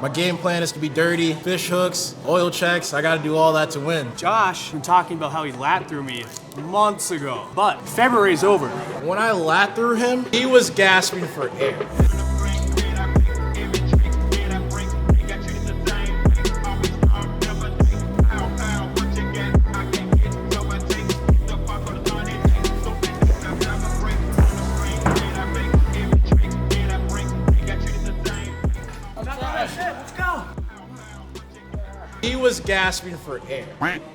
My game plan is to be dirty, fish hooks, oil checks. I gotta do all that to win. Josh been talking about how he lap through me months ago, but February's over. When I lat through him, he was gasping for air. Let's go. He was gasping for air.